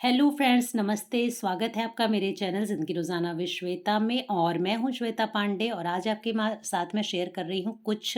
Hello friends, नमस्ते। स्वागत है आपका मेरे चैनल ज़िंदगी रोज़ाना विद श्वेता में और मैं हूं श्वेता पांडे और आज आपके साथ में शेयर कर रही हूं कुछ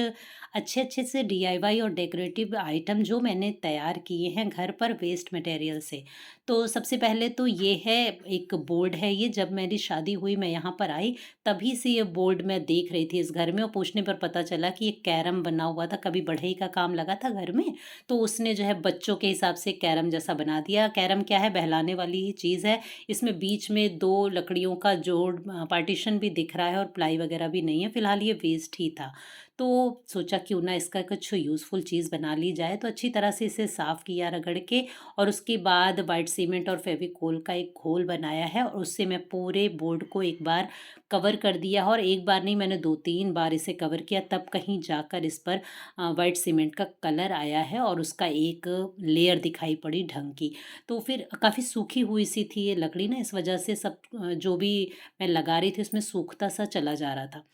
अच्छे से डीआईवाई और डेकोरेटिव आइटम जो मैंने तैयार किए हैं घर पर वेस्ट मटेरियल से। तो सबसे पहले तो ये है, एक बोर्ड है ये। जब मेरी शादी हुई मैं यहाँ पर आई तभी से ये बोर्ड मैं देख रही थी इस घर में और पूछने पर पता चला कि ये कैरम बना हुआ था। कभी बढ़ई का काम लगा था घर में तो उसने जो है बच्चों के हिसाब से कैरम जैसा बना दिया। कैरम क्या है, बहलाने वाली ही चीज़ है। इसमें बीच में 2 लकड़ियों का जोड़ पार्टीशन भी दिख रहा है और प्लाई वगैरह भी नहीं है। फ़िलहाल ये वेस्ट ही था। तो सोचा क्यों ना इसका कुछ यूज़फुल चीज़ बना ली जाए। तो अच्छी तरह से इसे साफ़ किया रगड़ के और उसके बाद व्हाइट सीमेंट और फेविकोल का एक घोल बनाया है और उससे मैं पूरे बोर्ड को एक बार कवर कर दिया। और एक बार नहीं, मैंने 2-3 बार इसे कवर किया, तब कहीं जाकर इस पर वाइट सीमेंट का कलर आया है और उसका एक लेयर दिखाई पड़ी ढंग की। तो फिर काफ़ी सूखी हुई सी थी ये लकड़ी ना, इस वजह से सब जो भी मैं लगा रही थी उसमें सूखता सा चला जा रहा था।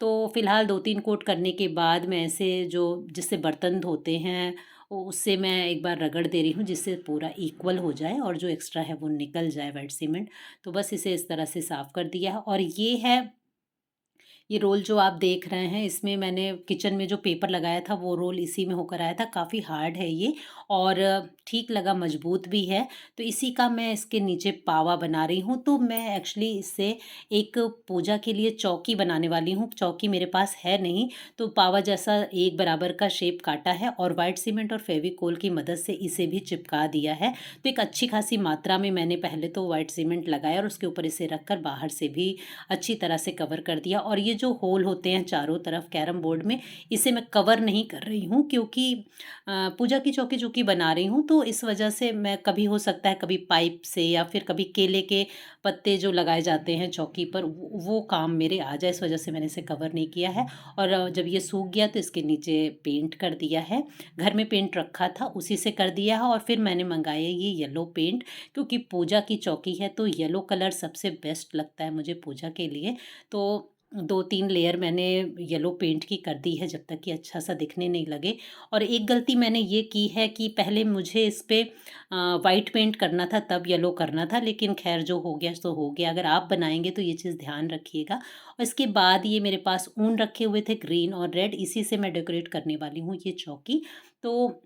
तो फिलहाल 2-3 कोट करने के बाद मैं ऐसे जो जिससे बर्तन धोते हैं उससे मैं एक बार रगड़ दे रही हूँ जिससे पूरा इक्वल हो जाए और जो एक्स्ट्रा है वो निकल जाए वाइट सीमेंट। तो बस इसे इस तरह से साफ़ कर दिया है। और ये है, ये रोल जो आप देख रहे हैं इसमें मैंने किचन में जो पेपर लगाया था वो रोल इसी में होकर आया था। काफ़ी हार्ड है ये और ठीक लगा, मजबूत भी है। तो इसी का मैं इसके नीचे पावा बना रही हूँ। तो मैं एक्चुअली इससे एक पूजा के लिए चौकी बनाने वाली हूँ। चौकी मेरे पास है नहीं, तो पावा जैसा एक बराबर का शेप काटा है और वाइट सीमेंट और फेविकोल की मदद से इसे भी चिपका दिया है। तो एक अच्छी खासी मात्रा में मैंने पहले तो वाइट सीमेंट लगाया और उसके ऊपर इसे रखकर बाहर से भी अच्छी तरह से कवर कर दिया। और ये जो होल होते हैं चारों तरफ कैरम बोर्ड में, इसे मैं कवर नहीं कर रही हूँ क्योंकि पूजा की चौकी चूँकि बना रही हूँ तो इस वजह से मैं कभी हो सकता है कभी पाइप से या फिर कभी केले के पत्ते जो लगाए जाते हैं चौकी पर वो काम मेरे आ जाए, इस वजह से मैंने इसे कवर नहीं किया है। और जब ये सूख गया तो इसके नीचे पेंट कर दिया है। घर में पेंट रखा था उसी से कर दिया है और फिर मैंने मंगाया ये येलो पेंट, क्योंकि पूजा की चौकी है तो येलो कलर सबसे बेस्ट लगता है मुझे पूजा के लिए। तो 2-3 लेयर मैंने येलो पेंट की कर दी है जब तक कि अच्छा सा दिखने नहीं लगे। और एक गलती मैंने ये की है कि पहले मुझे इस पे वाइट पेंट करना था तब येलो करना था, लेकिन ख़ैर जो हो गया सो हो गया। अगर आप बनाएँगे तो ये चीज़ ध्यान रखिएगा। और इसके बाद ये मेरे पास ऊन रखे हुए थे ग्रीन और रेड, इसी से मैं डेकोरेट करने वाली हूँ ये चौकी। तो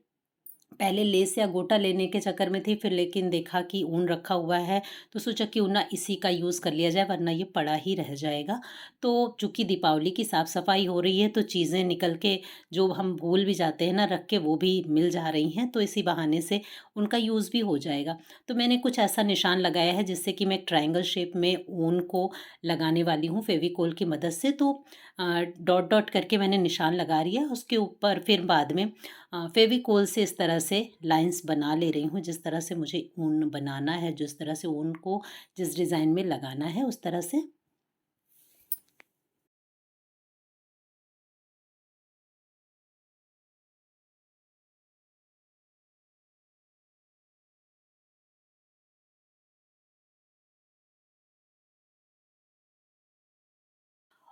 पहले लेस या गोटा लेने के चक्कर में थी, फिर लेकिन देखा कि ऊन रखा हुआ है तो सोचा क्यों ना इसी का यूज़ कर लिया जाए, वरना ये पड़ा ही रह जाएगा। तो चूँकि दीपावली की साफ़ सफाई हो रही है तो चीज़ें निकल के जो हम भूल भी जाते हैं ना रख के, वो भी मिल जा रही हैं, तो इसी बहाने से उनका यूज़ भी हो जाएगा। तो मैंने कुछ ऐसा निशान लगाया है जिससे कि मैं एक ट्रायंगल शेप में ऊन को लगाने वाली हूँ फेविकोल की मदद से। तो डॉट डॉट करके मैंने निशान लगा लिया, उसके ऊपर फिर बाद में फेविकोल से इस तरह से लाइंस बना ले रही हूँ जिस तरह से मुझे ऊन बनाना है, जिस तरह से ऊन को जिस डिज़ाइन में लगाना है उस तरह से।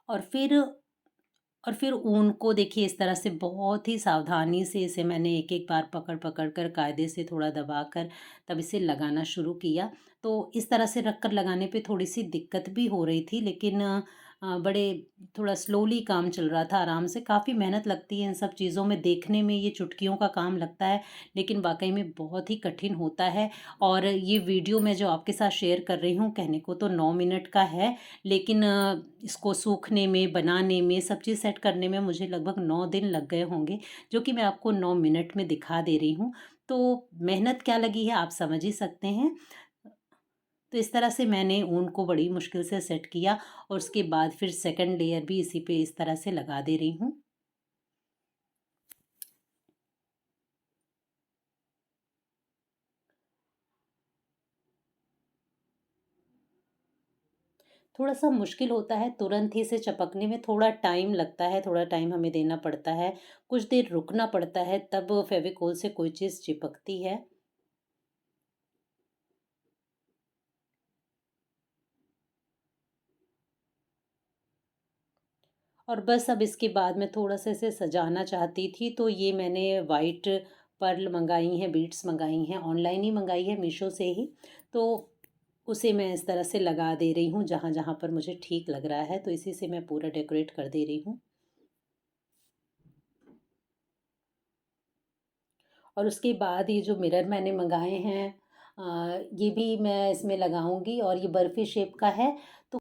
और फिर और फिर ऊन को देखिए इस तरह से बहुत ही सावधानी से इसे मैंने एक-एक बार पकड़-पकड़ कर कायदे से थोड़ा दबाकर तब इसे लगाना शुरू किया। तो इस तरह से रख कर लगाने पे थोड़ी-सी दिक्कत भी हो रही थी, लेकिन बड़े थोड़ा स्लोली काम चल रहा था, आराम से। काफ़ी मेहनत लगती है इन सब चीज़ों में, देखने में ये चुटकियों का काम लगता है, लेकिन वाक़ई में बहुत ही कठिन होता है। और ये वीडियो मैं जो आपके साथ शेयर कर रही हूँ कहने को तो 9 मिनट का है, लेकिन इसको सूखने में, बनाने में, सब चीज़ सेट करने में मुझे लगभग 9 दिन लग गए होंगे, जो कि मैं आपको 9 मिनट में दिखा दे रही हूँ। तो मेहनत क्या लगी है आप समझ ही सकते हैं। तो इस तरह से मैंने ऊन को बड़ी मुश्किल से सेट किया और उसके बाद फिर सेकंड लेयर भी इसी पे इस तरह से लगा दे रही हूँ। थोड़ा-सा मुश्किल होता है, तुरंत ही इसे चपकने में थोड़ा टाइम लगता है, थोड़ा टाइम हमें देना पड़ता है, कुछ देर रुकना पड़ता है, तब फ़ेविकोल से कोई चीज़ चिपकती है। और बस अब इसके बाद मैं थोड़ा-सा इसे सजाना चाहती थी, तो ये मैंने व्हाइट पर्ल मँगाई हैं, बीड्स मँगाई हैं, ऑनलाइन ही मँगाई है मीशो से ही। तो उसे मैं इस तरह से लगा दे रही हूँ जहाँ-जहाँ पर मुझे ठीक लग रहा है, तो इसी से मैं पूरा डेकोरेट कर दे रही हूँ। और उसके बाद ये जो मिरर मैंने मँगाए हैं ये भी मैं इसमें लगाऊँगी और ये बर्फ़ी शेप का है। तो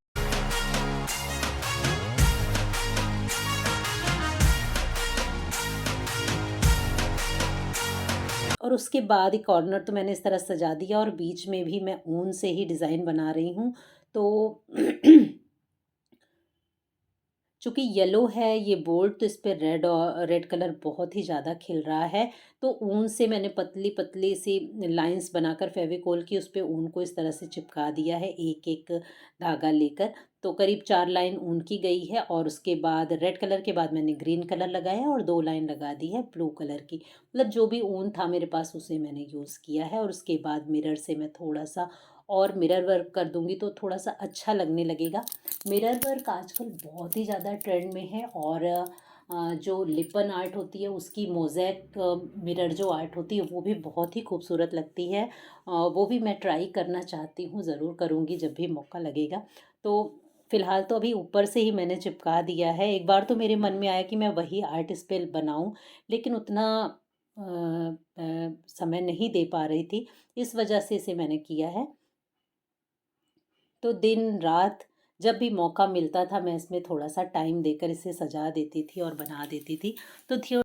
और उसके बाद ये कॉर्नर तो मैंने इस तरह सजा दिया और बीच में भी मैं ऊन से ही डिज़ाइन बना रही हूँ। तो चूँकि येलो है ये बोर्ड, तो इस पे रेड कलर बहुत ही ज़्यादा खिल रहा है। तो ऊन से मैंने पतली-पतली सी लाइन्स बनाकर फ़ेविकोल की उस पे ऊन को इस तरह से चिपका दिया है एक-एक धागा लेकर। तो करीब 4 लाइन ऊन की गई है और उसके बाद रेड कलर के बाद मैंने ग्रीन कलर लगाया और 2 लाइन लगा दी है ब्लू कलर की। मतलब जो भी ऊन था मेरे पास उसे मैंने यूज़ किया है और उसके बाद मिरर से मैं थोड़ा-सा और मिरर वर्क कर दूँगी तो थोड़ा-सा अच्छा लगने लगेगा। मिरर वर्क आजकल बहुत ही ज़्यादा ट्रेंड में है और जो लिपन आर्ट होती है उसकी मोज़ेक मिरर जो आर्ट होती है वो भी बहुत ही खूबसूरत लगती है। वो भी मैं ट्राई करना चाहती हूँ, ज़रूर करूँगी जब भी मौका लगेगा। तो फ़िलहाल तो अभी ऊपर से ही मैंने चिपका दिया है। एक बार तो मेरे मन में आया कि मैं वही आर्ट इस पे बनाऊँ, लेकिन उतना समय नहीं दे पा रही थी, इस वजह से इसे मैंने किया है। तो दिन-रात जब भी मौका मिलता था मैं इसमें थोड़ा-सा टाइम देकर इसे सजा देती थी और बना देती थी। तो थ्यो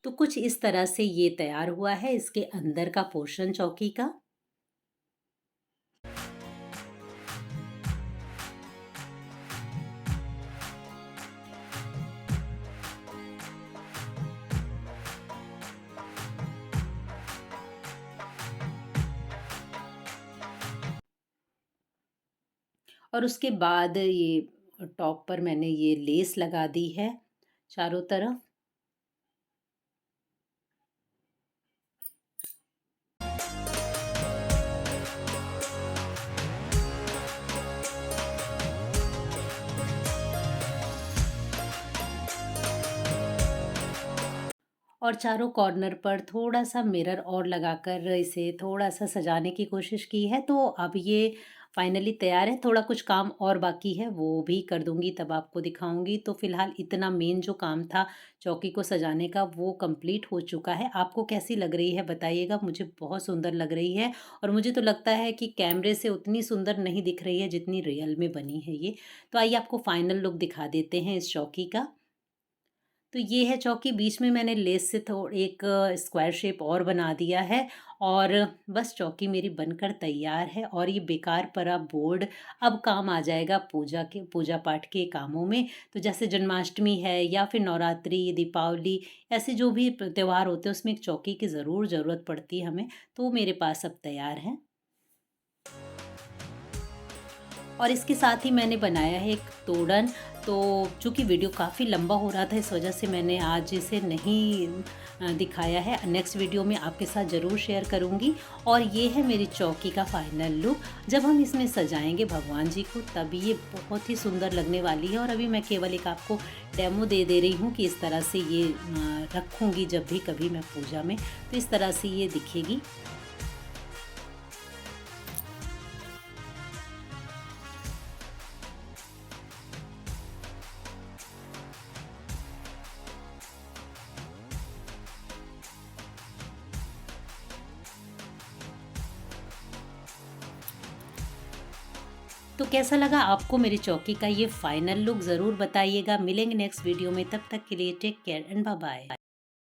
तो कुछ इस तरह से ये तैयार हुआ है इसके अंदर का पोर्शन चौकी का। और उसके बाद ये टॉप पर मैंने ये लेस लगा दी है चारों तरफ। और चारों कॉर्नर पर थोड़ा-सा मिरर और लगाकर इसे थोड़ा-सा सजाने की कोशिश की है। तो अब ये फाइनली तैयार है, थोड़ा कुछ काम और बाकी है, वो भी कर दूँगी तब आपको दिखाऊँगी। तो फ़िलहाल इतना मेन जो काम था चौकी को सजाने का वो कंप्लीट हो चुका है। आपको कैसी लग रही है बताइएगा? मुझे बहुत सुंदर लग रही है और मुझे तो लगता है कि कैमरे से उतनी सुंदर नहीं दिख रही है जितनी रियल में बनी है ये। तो आइए आपको फाइनल लुक दिखा देते हैं इस चौकी का। तो ये है चौकी, बीच में मैंने लेस से एक स्क्वायर शेप और बना दिया है और बस चौकी मेरी बनकर तैयार है और ये बेकार पड़ा बोर्ड अब काम आ जाएगा पूजा पाठ के कामों में। तो जैसे जन्माष्टमी है या फिर नवरात्रि, दीपावली, ऐसे जो भी त्योहार होते हैं उसमें एक चौकी की ज़रूर ज़रूरत पड़ती है हमें, तो वो मेरे पास अब तैयार है। और इसके साथ ही मैंने बनाया है एक तोड़न। तो चूँकि वीडियो काफ़ी लंबा हो रहा था इस वजह से मैंने आज इसे नहीं दिखाया है। नेक्स्ट वीडियो में आपके साथ ज़रूर शेयर करूँगी। और ये है मेरी चौकी का फाइनल लुक। जब हम इसमें सजाएंगे भगवान जी को तब ये बहुत ही सुंदर लगने वाली है। और अभी मैं केवल एक आपको डेमो दे रही हूँ कि इस तरह से ये रखूँगी जब भी कभी मैं पूजा में, तो इस तरह से ये दिखेगी। तो कैसा लगा आपको मेरी चौकी का ये फाइनल लुक? ज़रूर बताइएगा। मिलेंगे नेक्स्ट वीडियो में, तब तक के लिए take care and bye bye.